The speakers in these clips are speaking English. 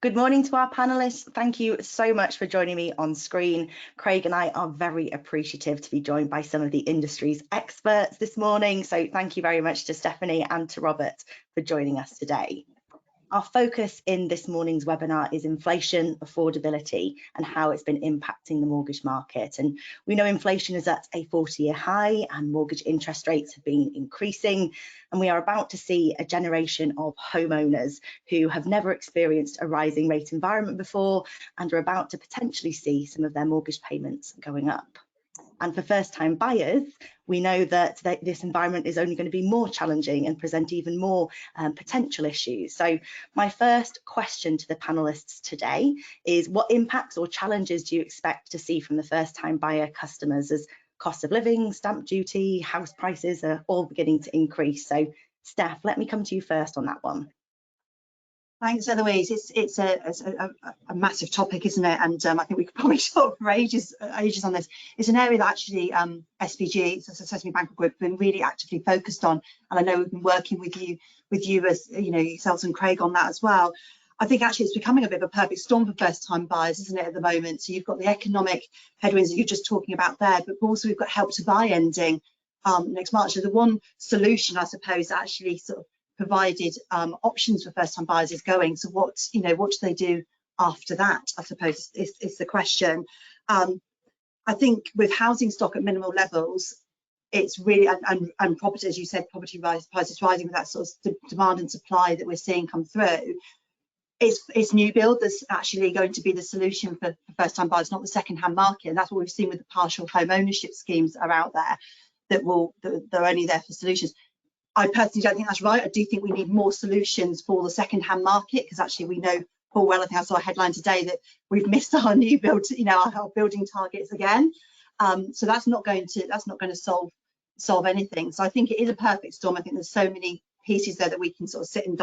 Good morning to our panelists. Thank you so much for joining me on screen. Craig and I are very appreciative to be joined by some of the industry's experts this morning. So thank you very much to Stephanie and to Robert for joining us today. Our focus in this morning's webinar is inflation, affordability, and how it's been impacting the mortgage market. And we know inflation is at a 40-year high and mortgage interest rates have been increasing. And we are about to see a generation of homeowners who have never experienced a rising rate environment before and are about to potentially see some of their mortgage payments going up. And for first-time buyers, we know that this environment is only going to be more challenging and present even more potential issues. So my first question to the panelists today is, what impacts or challenges do you expect to see from the first-time buyer customers as cost of living, stamp duty, house prices are all beginning to increase? So Steph, let me come to you first on that one. Thanks, Eloise. It's a massive topic, isn't it? And I think we could probably talk for ages on this. It's an area that actually SBG, so Sesame Bank Group, have been really actively focused on, and I know we've been working with you as yourselves and Craig on that as well. I think actually it's becoming a bit of a perfect storm for first-time buyers, isn't it, at the moment? So you've got the economic headwinds that you're just talking about there, but also we've got Help to Buy ending next March. So the one solution, I suppose, actually sort of provided options for first-time buyers is going. So what do they do after that, I suppose, is the question. I think with housing stock at minimal levels, it's really, and property, as you said, property prices rising with that sort of demand and supply that we're seeing come through, it's new build that's actually going to be the solution for first-time buyers, not the second-hand market. And that's what we've seen with the partial home ownership schemes that are out there that are only there for solutions. I personally don't think that's right. I do think we need more solutions for the second-hand market, because actually we know full well, I think I saw a headline today that we've missed our new build, our building targets again. So that's not going to solve anything. So I think it is a perfect storm. I think there's so many pieces there that we can sort of sit and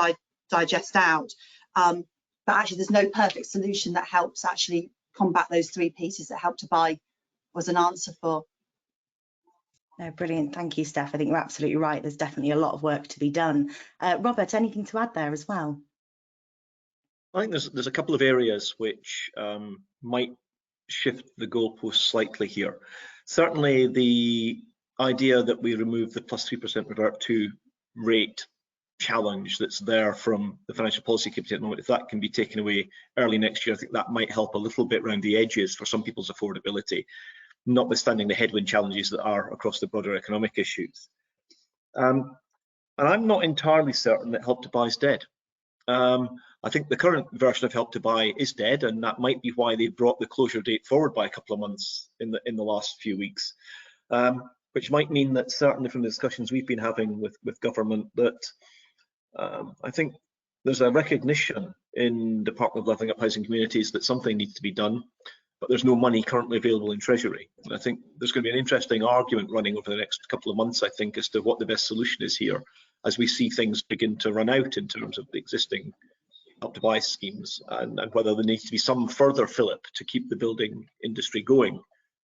digest out. But actually there's no perfect solution that helps actually combat those three pieces that Help to Buy was an answer for. No, brilliant. Thank you, Steph. I think you're absolutely right. There's definitely a lot of work to be done. Robert, anything to add there as well? I think there's a couple of areas which might shift the goalposts slightly here. Certainly the idea that we remove the plus 3% revert to rate challenge that's there from the Financial Policy Committee at the moment, if that can be taken away early next year, I think that might help a little bit around the edges for some people's affordability, notwithstanding the headwind challenges that are across the broader economic issues. And I'm not entirely certain that Help to Buy is dead. I think the current version of Help to Buy is dead, and that might be why they brought the closure date forward by a couple of months in the last few weeks, which might mean that certainly from the discussions we've been having with government that I think there's a recognition in Department of Levelling Up Housing Communities that something needs to be done, but there's no money currently available in Treasury. And I think there's going to be an interesting argument running over the next couple of months, I think, as to what the best solution is here, as we see things begin to run out in terms of the existing Help to Buy schemes, and whether there needs to be some further fillip to keep the building industry going.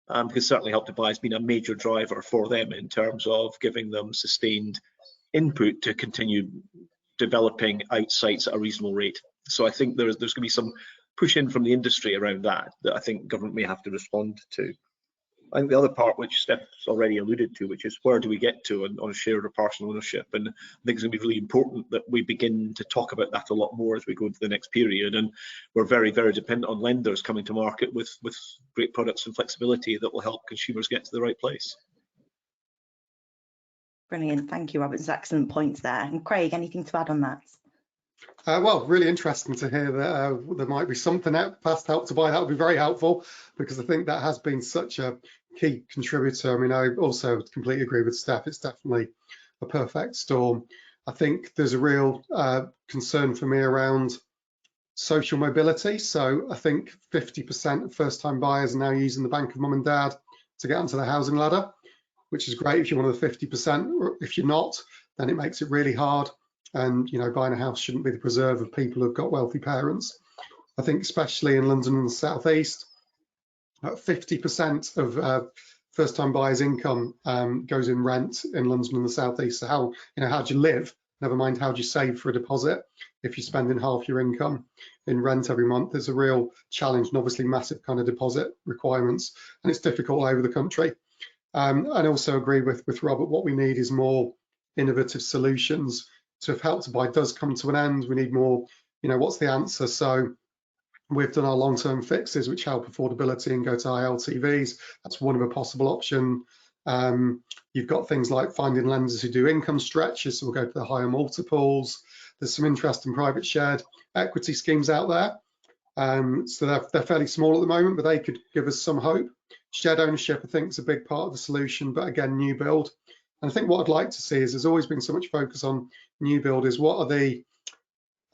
Because certainly Help to Buy has been a major driver for them in terms of giving them sustained input to continue developing out sites at a reasonable rate. So I think there's going to be some push in from the industry around that I think government may have to respond to. I think the other part, which Steph's already alluded to, which is where do we get to on shared or partial ownership, and I think it's going to be really important that we begin to talk about that a lot more as we go into the next period. And we're very, very dependent on lenders coming to market with great products and flexibility that will help consumers get to the right place. Brilliant. Thank you, Robert. There's excellent points there. And Craig, anything to add on that? Well, really interesting to hear that there might be something out past Help to Buy. That would be very helpful, because I think that has been such a key contributor. I mean, I also completely agree with Steph. It's definitely a perfect storm. I think there's a real concern for me around social mobility. So I think 50% of first-time buyers are now using the bank of mum and dad to get onto the housing ladder, which is great if you're one of the 50%. If you're not, then it makes it really hard. And buying a house shouldn't be the preserve of people who've got wealthy parents. I think especially in London and the South East, 50% of first-time buyers' income goes in rent in London and the South East. So how do you live? Never mind how do you save for a deposit. if you're spending half your income in rent every month, there's a real challenge, and obviously massive kind of deposit requirements, and it's difficult all over the country. And also agree with Robert, what we need is more innovative solutions. So if Help to Buy does come to an end, we need more, what's the answer? So we've done our long-term fixes, which help affordability and go to high LTVs. That's one of a possible option. You've got things like finding lenders who do income stretches, so we'll go to the higher multiples. There's some interest in private shared equity schemes out there. So they're fairly small at the moment, but they could give us some hope. Shared ownership, I think, is a big part of the solution, but again, new build. And I think what I'd like to see is there's always been so much focus on new build, is what are the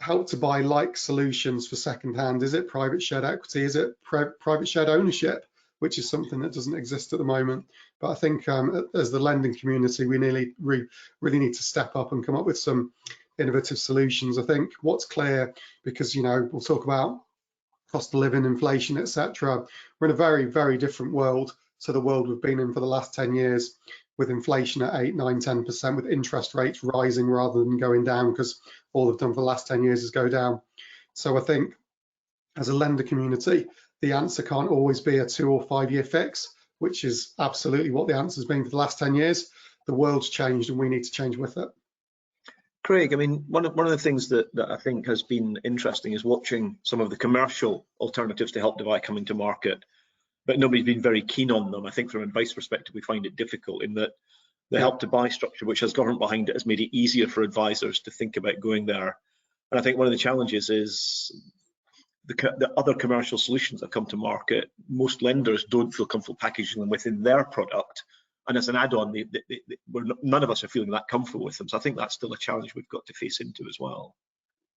Help to Buy like solutions for second-hand? Is it private shared equity? Is it private shared ownership, which is something that doesn't exist at the moment? But I think as the lending community, we really need to step up and come up with some innovative solutions. I think what's clear, because we'll talk about cost of living, inflation, etc. We're in a very, very different world to the world we've been in for the last 10 years, with inflation at 8, 9, 10%, with interest rates rising rather than going down, because all they've done for the last 10 years is go down. So I think as a lender community, the answer can't always be a 2 or 5 year fix, which is absolutely what the answer has been for the last 10 years. The world's changed and we need to change with it. Craig, I mean, one of the things that I think has been interesting is watching some of the commercial alternatives to Help to Buy coming to market, but nobody's been very keen on them. I think from an advice perspective, we find it difficult in that the Help to Buy structure, which has government behind it, has made it easier for advisors to think about going there. And I think one of the challenges is the other commercial solutions that come to market, most lenders don't feel comfortable packaging them within their product. And as an add-on, none of us are feeling that comfortable with them. So I think that's still a challenge we've got to face into as well.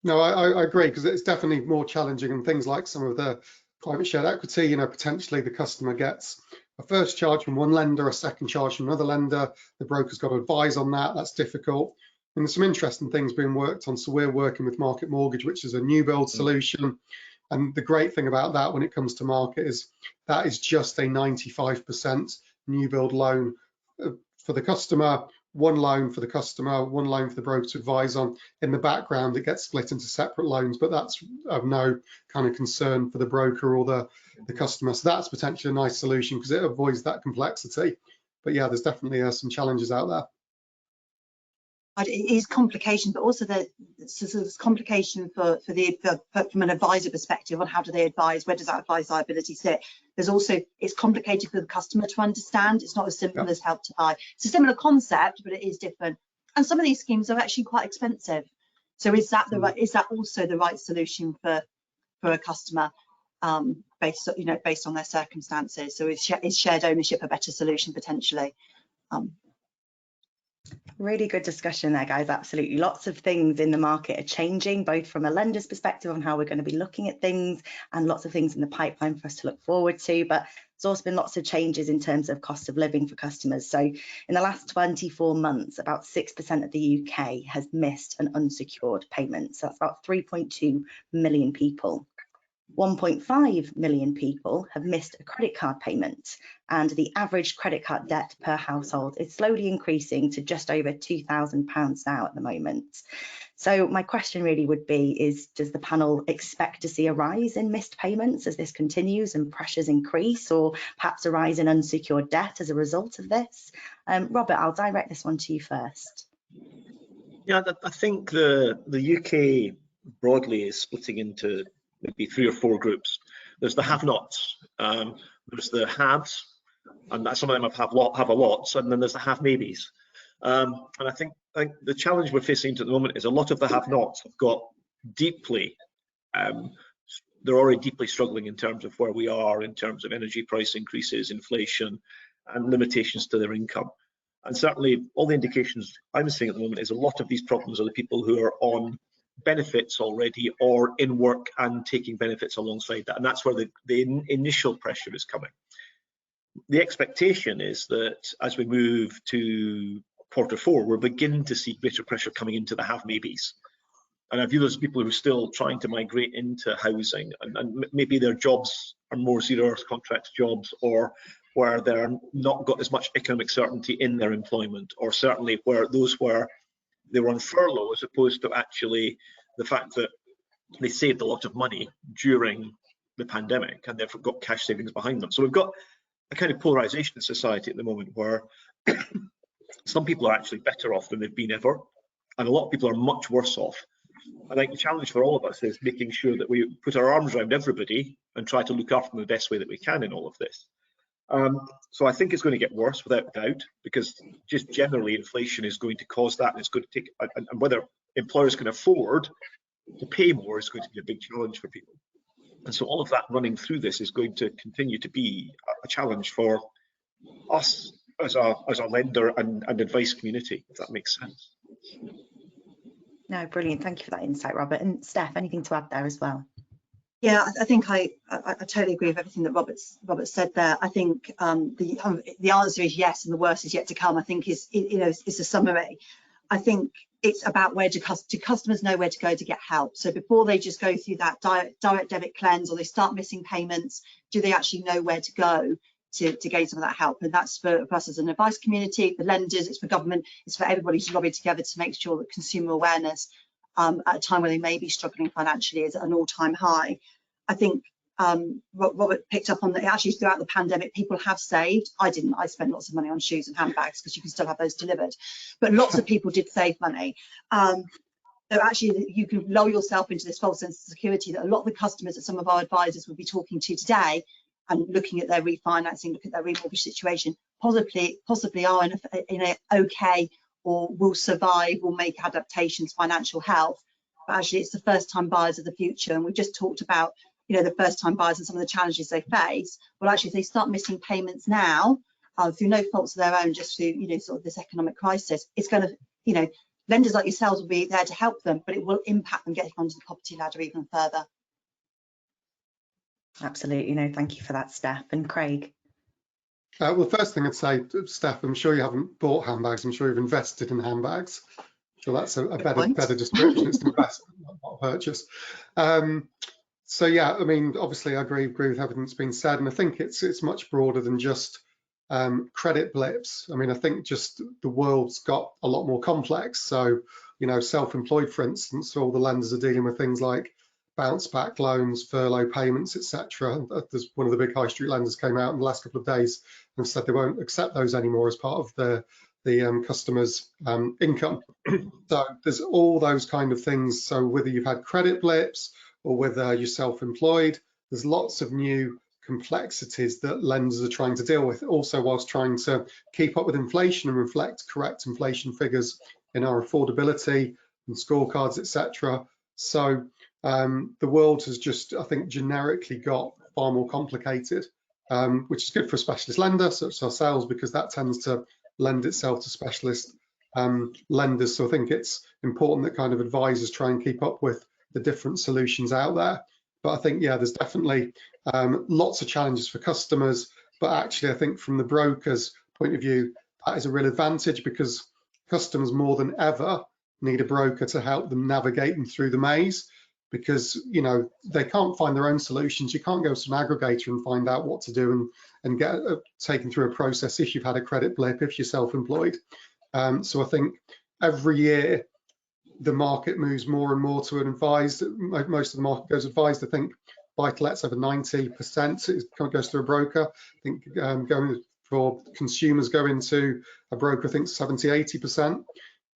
No, I agree, because it's definitely more challenging, and things like some of the private shared equity, potentially the customer gets a first charge from one lender, a second charge from another lender. The broker's got to advise on that. That's difficult. And there's some interesting things being worked on. So we're working with Market Mortgage, which is a new build solution. And the great thing about that when it comes to market is that is just a 95% new build loan for the customer, one loan for the customer, one loan for the broker to advise on. In the background, it gets split into separate loans, but that's of no kind of concern for the broker or the customer. So that's potentially a nice solution because it avoids that complexity. But yeah, there's definitely some challenges out there. It is complication, but also there's complication from an advisor perspective on how do they advise, where does that advice liability sit. There's also, it's complicated for the customer to understand. It's not as simple as Help to Buy. It's a similar concept, but it is different. And some of these schemes are actually quite expensive. So is that also the right solution for a customer based on their circumstances? So is shared ownership a better solution potentially? Really good discussion there, guys. Absolutely. Lots of things in the market are changing, both from a lender's perspective on how we're going to be looking at things, and lots of things in the pipeline for us to look forward to. But there's also been lots of changes in terms of cost of living for customers. So in the last 24 months, about 6% of the UK has missed an unsecured payment. So that's about 3.2 million people. 1.5 million people have missed a credit card payment, and the average credit card debt per household is slowly increasing to just over £2,000 now at the moment. So my question really would be does the panel expect to see a rise in missed payments as this continues and pressures increase, or perhaps a rise in unsecured debt as a result of this? Robert, I'll direct this one to you first. Yeah, I think the UK broadly is splitting into maybe 3 or 4 groups. There's the have-nots, there's the haves, and some of them have a lot, and then there's the have-maybes. And I think the challenge we're facing at the moment is a lot of the have-nots have got deeply, they're already deeply struggling in terms of where we are in terms of energy price increases, inflation, and limitations to their income. And certainly all the indications I'm seeing at the moment is a lot of these problems are the people who are on benefits already or in work and taking benefits alongside that, and that's where the initial pressure is coming. The expectation is that as we move to Q4, we're beginning to see greater pressure coming into the have-maybes, and I view those people who are still trying to migrate into housing, and maybe their jobs are more 0-hour contracts jobs, or where they're not got as much economic certainty in their employment, or certainly where they were on furlough as opposed to actually the fact that they saved a lot of money during the pandemic and therefore got cash savings behind them. So we've got a kind of polarization in society at the moment where some people are actually better off than they've been ever, and a lot of people are much worse off. I think the challenge for all of us is making sure that we put our arms around everybody and try to look after them the best way that we can in all of this. So I think it's going to get worse without doubt, because just generally inflation is going to cause that, and it's going to take, and whether employers can afford to pay more is going to be a big challenge for people. And so all of that running through this is going to continue to be a challenge for us as a lender and advice community, if that makes sense. No, brilliant. Thank you for that insight, Robert. And Steph, anything to add there as well? Yeah, I think I totally agree with everything that Robert said there. I think the answer is yes, and the worst is yet to come. I think is a summary. I think it's about do customers know where to go to get help. So before they just go through that direct debit cleanse, or they start missing payments, do they actually know where to go to gain some of that help? And that's for us as an advice community, the lenders, it's for government, it's for everybody to lobby together to make sure that consumer awareness at a time when they may be struggling financially is at an all-time high. I think Robert picked up on that. Actually, throughout the pandemic, people have saved. I didn't. I spent lots of money on shoes and handbags because you can still have those delivered. But lots of people did save money. So actually, you can lull yourself into this false sense of security that a lot of the customers that some of our advisors will be talking to today and looking at their refinancing, look at their remortgage situation, possibly are in a okay, or will survive, will make adaptations, financial health. But actually, it's the first-time buyers of the future, and we just talked about the first-time buyers and some of the challenges they face. Well, actually, if they start missing payments now through no faults of their own, just through sort of this economic crisis, it's going to lenders like yourselves will be there to help them, but it will impact them getting onto the property ladder even further. Absolutely. No, thank you for that, Steph. And Craig? Well, first thing I'd say, Steph, I'm sure you haven't bought handbags. I'm sure you've invested in handbags. So that's a better description. It's an investment, not a purchase. So yeah, I mean, obviously I agree with everything that's been said, and I think it's much broader than just credit blips. I mean, I think just the world's got a lot more complex. So, self-employed, for instance, all the lenders are dealing with things like bounce back loans, furlough payments, etc. There's one of the big high street lenders came out in the last couple of days and said they won't accept those anymore as part of the customer's income. So there's all those kind of things. So whether you've had credit blips or whether you're self-employed, there's lots of new complexities that lenders are trying to deal with, also whilst trying to keep up with inflation and reflect correct inflation figures in our affordability and scorecards, etc. So the world has just, I think, generically got far more complicated, which is good for a specialist lender such as ourselves, because that tends to lend itself to specialist lenders. So I think it's important that kind of advisors try and keep up with the different solutions out there. But I think, yeah, there's definitely lots of challenges for customers. But actually, I think from the broker's point of view, that is a real advantage, because customers more than ever need a broker to help them navigate them through the maze, because they can't find their own solutions. You can't go to an aggregator and find out what to do and get taken through a process if you've had a credit blip, if you're self-employed. So I think every year the market moves more and more to an advised. Most of the market goes advised. I think buy-to-let's over 90% it goes through a broker. I think going for consumers go into a broker, I think 70-80%.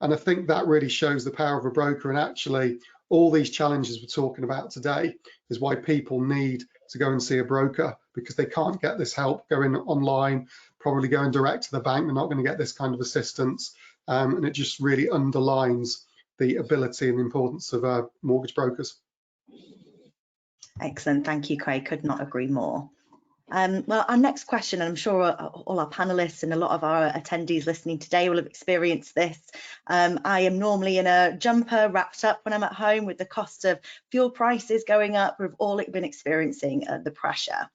And I think that really shows the power of a broker. And actually, all these challenges we're talking about today is why people need to go and see a broker, because they can't get this help going online, probably going direct to the bank. They're not going to get this kind of assistance. And it just really underlines the ability and the importance of mortgage brokers. Excellent. Thank you, Craig. Could not agree more. Well, our next question, and I'm sure all our panelists and a lot of our attendees listening today will have experienced this. I am normally in a jumper wrapped up when I'm at home. With the cost of fuel prices going up, we've all been experiencing the pressure.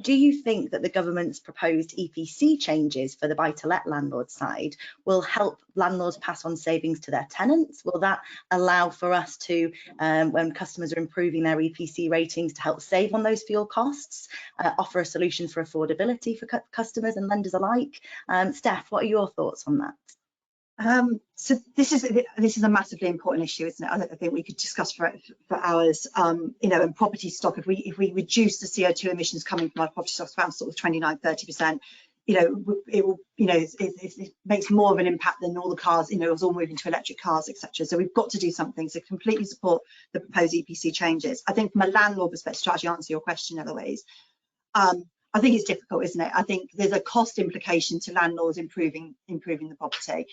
Do you think that the government's proposed EPC changes for the buy-to-let landlord side will help landlords pass on savings to their tenants? Will that allow for us to, when customers are improving their EPC ratings, to help save on those fuel costs, offer a solution for affordability for customers and lenders alike? Steph, what are your thoughts on that? So this is a massively important issue, isn't it? I think we could discuss for hours. You know, and property stock, if we reduce the CO2 emissions coming from our property stocks about sort of 29–30%, you know, it will, you know, it makes more of an impact than all the cars, you know, it was all moving to electric cars, etc. So we've got to do something. So completely support the proposed EPC changes. I think from a landlord perspective, to actually answer your question, Eloise, I think it's difficult, isn't it? I think there's a cost implication to landlords improving the property.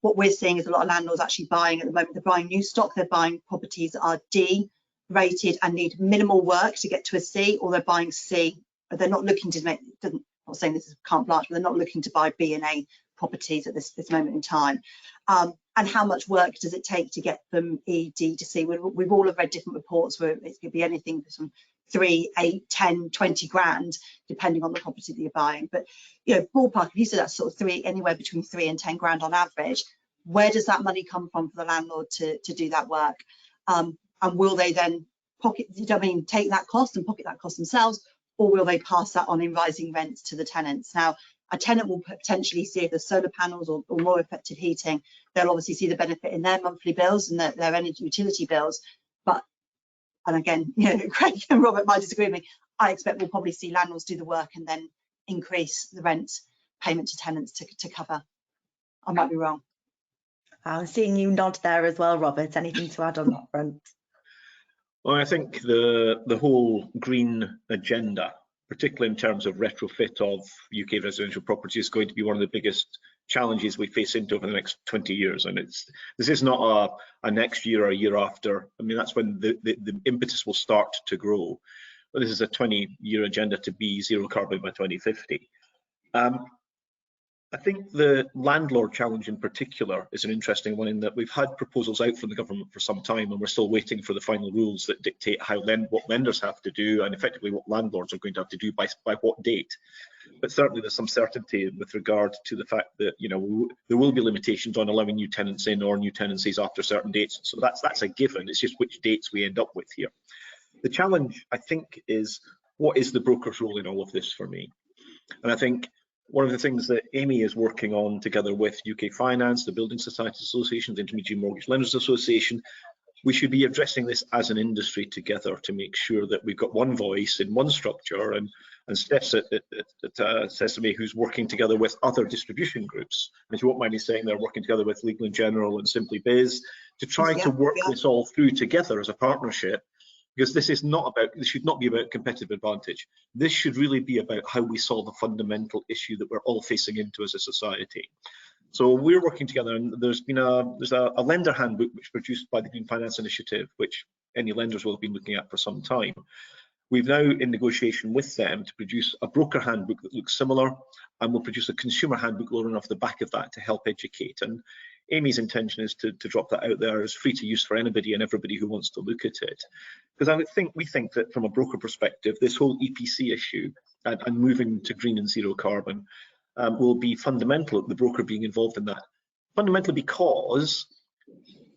What we're seeing is a lot of landlords actually buying at the moment. They're buying new stock. They're buying properties that are D rated and need minimal work to get to a C, or they're buying C. But they're not looking to make. I'm not saying this is carte blanche, but they're not looking to buy B and A properties at this moment in time. And how much work does it take to get from E, D to C? We've all read different reports where it could be anything from 3, 8, 10, 20 grand, depending on the property that you're buying. But, you know, ballpark, if you said that's sort of anywhere between 3 and 10 grand on average, where does that money come from for the landlord to do that work? And will they then take that cost and pocket that cost themselves, or will they pass that on in rising rents to the tenants? Now, a tenant will potentially see if there's solar panels or more effective heating. They'll obviously see the benefit in their monthly bills and their energy utility bills. But, and again, you know, Craig and Robert might disagree with me, I expect we'll probably see landlords do the work and then increase the rent payment to tenants to cover. I might be wrong. I'm seeing you nod there as well, Robert. Anything to add on that front? Well, I think the whole green agenda, particularly in terms of retrofit of UK residential property, is going to be one of the biggest challenges we face into over the next 20 years. And this is not a next year or a year after. I mean, that's when the impetus will start to grow. But this is a 20-year agenda to be zero carbon by 2050. I think the landlord challenge in particular is an interesting one, in that we've had proposals out from the government for some time, and we're still waiting for the final rules that dictate what lenders have to do and effectively what landlords are going to have to do by what date. But certainly there's some certainty with regard to the fact that, you know, there will be limitations on allowing new tenants in or new tenancies after certain dates. So that's a given. It's just which dates we end up with here. The challenge, I think, is what is the broker's role in all of this for me? And I think one of the things that Amy is working on together with UK Finance, the Building Society Association, the Intermediary Mortgage Lenders Association, we should be addressing this as an industry together to make sure that we've got one voice in one structure. And Steph says to me, who's working together with other distribution groups, and if you won't mind me saying, they're working together with Legal & General and Simply Biz to try to work this all through together as a partnership. Because this should not be about competitive advantage. This should really be about how we solve a fundamental issue that we're all facing into as a society. So we're working together, and there's a lender handbook which produced by the Green Finance Initiative, which any lenders will have been looking at for some time. We've now in negotiation with them to produce a broker handbook that looks similar, and we'll produce a consumer handbook loading off the back of that to help educate. And Amy's intention is to drop that out there as free to use for anybody and everybody who wants to look at it. Because we think that from a broker perspective, this whole EPC issue and moving to green and zero carbon will be fundamental, the broker being involved in that. Fundamentally because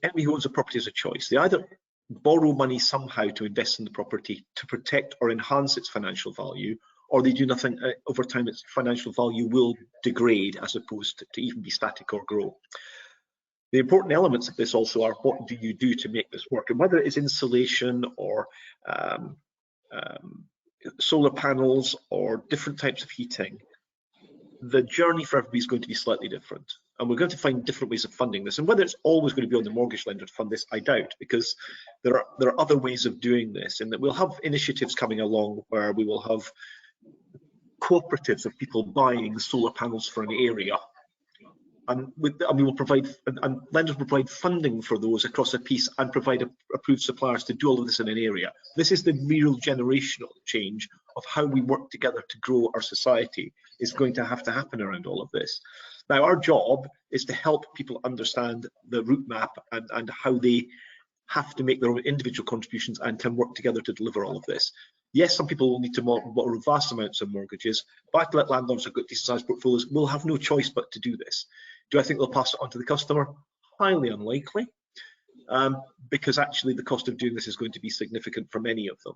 anybody who owns a property has a choice. They either borrow money somehow to invest in the property to protect or enhance its financial value, or they do nothing. Over time, its financial value will degrade as opposed to even be static or grow. The important elements of this also are, what do you do to make this work? And whether it's insulation or solar panels or different types of heating, the journey for everybody is going to be slightly different. And we're going to find different ways of funding this. And whether it's always going to be on the mortgage lender to fund this, I doubt, because there are other ways of doing this, and that we'll have initiatives coming along where we will have cooperatives of people buying solar panels for an area. And we will provide, and lenders will provide funding for those across a piece and provide approved suppliers to do all of this in an area. This is the real generational change of how we work together to grow our society is going to have to happen around all of this. Now, our job is to help people understand the route map and how they have to make their own individual contributions and can work together to deliver all of this. Yes, some people will need to borrow vast amounts of mortgages. Buy-to-let landlords who've got decent-sized portfolios will have no choice but to do this. Do I think they'll pass it on to the customer? Highly unlikely, because actually the cost of doing this is going to be significant for many of them.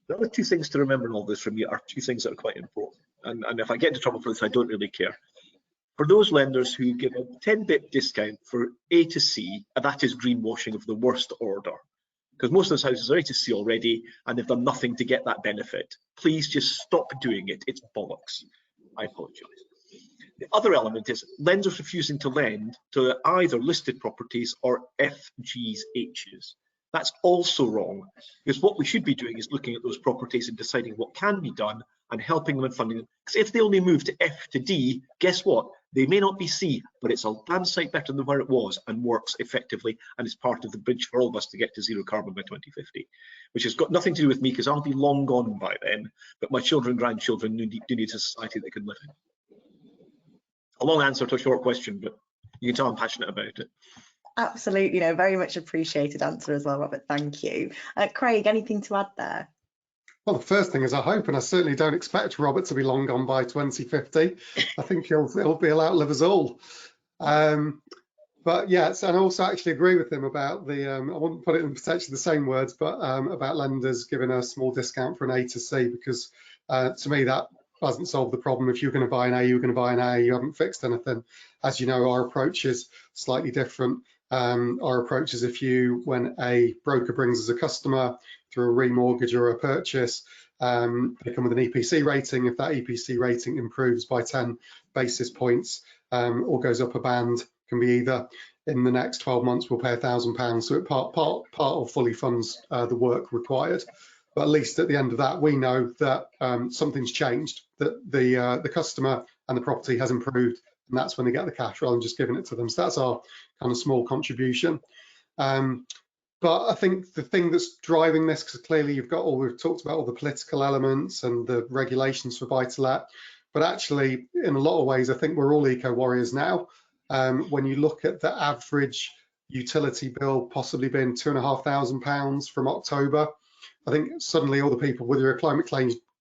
The other two things to remember in all this from me are two things that are quite important. And if I get into trouble for this, I don't really care. for those lenders who give a 10 bip discount for A to C, and that is greenwashing of the worst order, because most of those houses are A to C already and they've done nothing to get that benefit. Please just stop doing it. It's bollocks. I apologise. The other element is lenders refusing to lend to either listed properties or FGs, Hs. That's also wrong, because what we should be doing is looking at those properties and deciding what can be done and helping them and funding them. Because if they only move to F to D, guess what? They may not be C, but it's a damn sight better than where it was and works effectively and is part of the bridge for all of us to get to zero carbon by 2050, which has got nothing to do with me because I'll be long gone by then, but my children and grandchildren do need a society they can live in. A long answer to a short question, but you can tell I'm passionate about it. Absolutely, no, very much appreciated answer as well, Robert. Thank you. Craig, anything to add there? Well, the first thing is I hope, and I certainly don't expect Robert to be long gone by 2050. I think he'll outlive us all. But yes, and I also actually agree with him about the, I wouldn't put it in potentially the same words, but about lenders giving a small discount for an A to C, because to me that hasn't solved the problem. If you're going to buy an A, you're going to buy an A, you haven't fixed anything. As you know, our approach is slightly different. Our approach is when a broker brings us a customer through a remortgage or a purchase, they come with an EPC rating. If that EPC rating improves by 10 basis points or goes up a band, can be either in the next 12 months we'll pay £1,000, so it part or fully funds the work required. But at least at the end of that, we know that something's changed, that the customer and the property has improved, and that's when they get the cash rather than just giving it to them. So that's our kind of small contribution. But I think the thing that's driving this, because clearly we've talked about all the political elements and the regulations for buy-to-let, but actually in a lot of ways, I think we're all eco-warriors now. When you look at the average utility bill possibly being £2,500 from October, I think suddenly all the people, whether you're a climate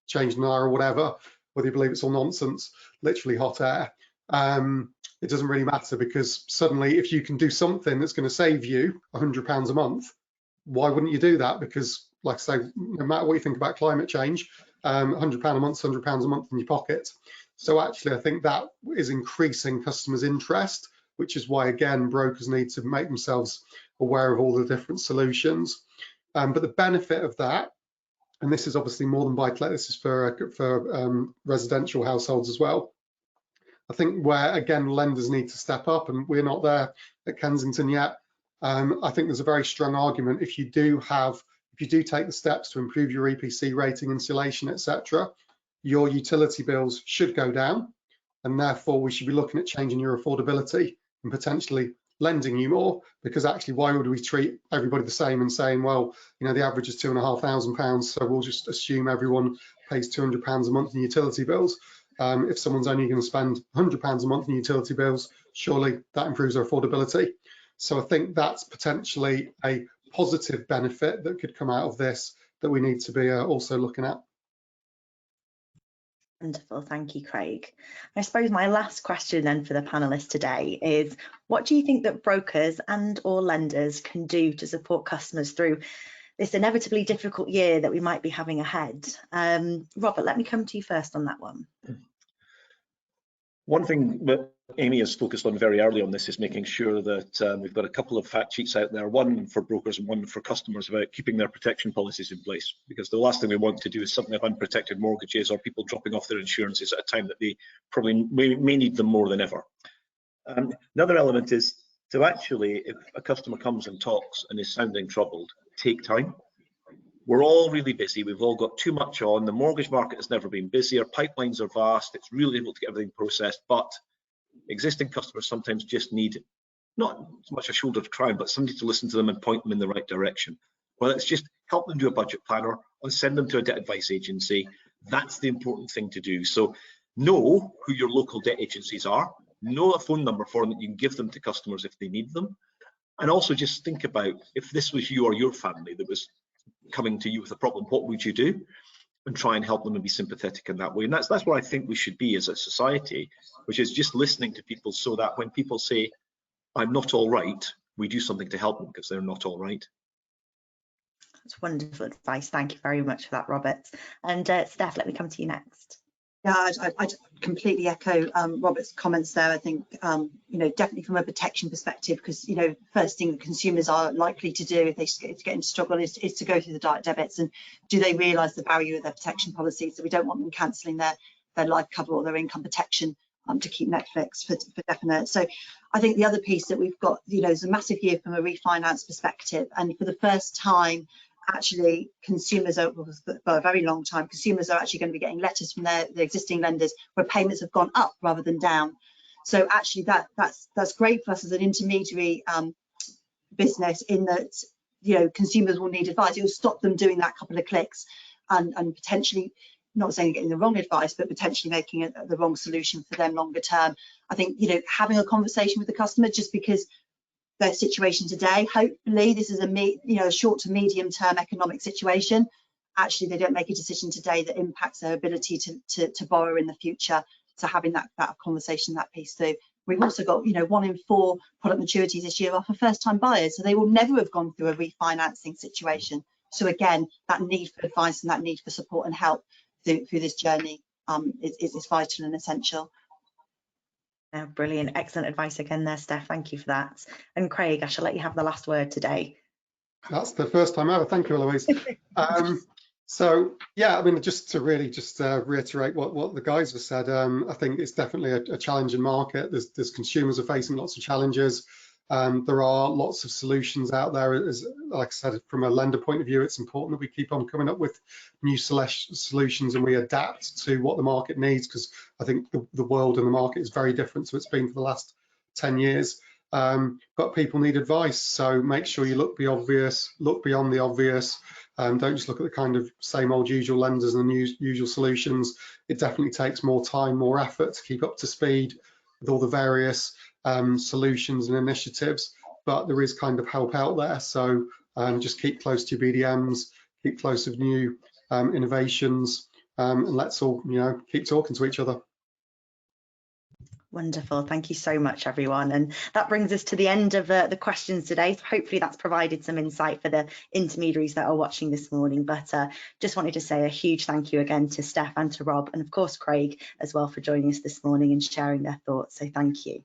change denier or whatever, whether you believe it's all nonsense, literally hot air, it doesn't really matter, because suddenly if you can do something that's going to save you £100 a month, why wouldn't you do that? Because like I say, no matter what you think about climate change, £100 a month, £100 a month in your pocket. So actually, I think that is increasing customers' interest, which is why, again, brokers need to make themselves aware of all the different solutions. But the benefit of that, and this is obviously more than buy-to-let, this is for residential households as well. I think where, again, lenders need to step up, and we're not there at Kensington yet. I think there's a very strong argument if you do take the steps to improve your EPC rating, insulation, etc., your utility bills should go down, and therefore we should be looking at changing your affordability and potentially lending you more, because actually why would we treat everybody the same and saying, well, you know, the average is £2,500, so we'll just assume everyone pays £200 a month in utility bills. If someone's only going to spend £100 a month in utility bills, surely that improves their affordability. So I think that's potentially a positive benefit that could come out of this that we need to be also looking at. Wonderful, thank you, Craig. I suppose my last question then for the panelists today is, what do you think that brokers and or lenders can do to support customers through this inevitably difficult year that we might be having ahead? Robert, let me come to you first on that one. One thing that Amy has focused on very early on this is making sure that we've got a couple of fact sheets out there, one for brokers and one for customers, about keeping their protection policies in place, because the last thing we want to do is suddenly have unprotected mortgages or people dropping off their insurances at a time that they probably may need them more than ever. Another element is to actually, if a customer comes and talks and is sounding troubled, take time. We're all really busy. We've all got too much on. The mortgage market has never been busier. Pipelines are vast. It's really difficult to get everything processed. But existing customers sometimes just need not so much a shoulder to cry on, but somebody to listen to them and point them in the right direction. Whether it's just help them do a budget planner or send them to a debt advice agency, that's the important thing to do. So know who your local debt agencies are. Know a phone number for them that you can give them to customers if they need them. And also just think about, if this was you or your family that was coming to you with a problem, what would you do? And try and help them and be sympathetic in that way. And that's where I think we should be as a society, which is just listening to people, so that when people say, I'm not all right, we do something to help them because they're not all right. That's wonderful advice. Thank you very much for that, Robert. And Steph, let me come to you next. Yeah, I'd completely echo Robert's comments there. I think, you know, definitely from a protection perspective, because, you know, first thing consumers are likely to do if they get into struggle is to go through the direct debits, and do they realise the value of their protection policy? So we don't want them cancelling their life cover or their income protection to keep Netflix for definite. So I think the other piece that we've got, you know, is a massive year from a refinance perspective, and for the first time, actually consumers are, for a very long time, consumers are actually going to be getting letters from their existing lenders where payments have gone up rather than down. So actually that's great for us as an intermediary business, in that, you know, consumers will need advice. It will stop them doing that couple of clicks and potentially, not saying getting the wrong advice, but potentially making the wrong solution for them longer term. I think, you know, having a conversation with the customer, just because their situation today, hopefully this is a short to medium term economic situation, actually they don't make a decision today that impacts their ability to borrow in the future. So having that conversation, that piece through. We've also got, you know, 1 in 4 product maturities this year are for first time buyers, so they will never have gone through a refinancing situation. So again, that need for advice and that need for support and help through this journey is vital and essential. Brilliant, excellent advice again there, Steph. Thank you for that. And Craig, I shall let you have the last word today. That's the first time ever. Thank you, Eloise. So yeah, I mean, just to really reiterate what the guys have said, I think it's definitely a challenging market. There's consumers are facing lots of challenges. There are lots of solutions out there. Like I said, from a lender point of view, it's important that we keep on coming up with new solutions and we adapt to what the market needs, because I think the world and the market is very different to it's been for the last 10 years. But people need advice, so make sure you look beyond the obvious. Don't just look at the kind of same old usual lenders and the usual solutions. It definitely takes more time, more effort to keep up to speed with all the various solutions and initiatives, but there is kind of help out there. So just keep close to your BDMs, keep close with new innovations, and let's all, you know, keep talking to each other. Wonderful. Thank you so much, everyone. And that brings us to the end of the questions today. So hopefully that's provided some insight for the intermediaries that are watching this morning. But just wanted to say a huge thank you again to Steph and to Rob, and of course Craig as well, for joining us this morning and sharing their thoughts. So thank you.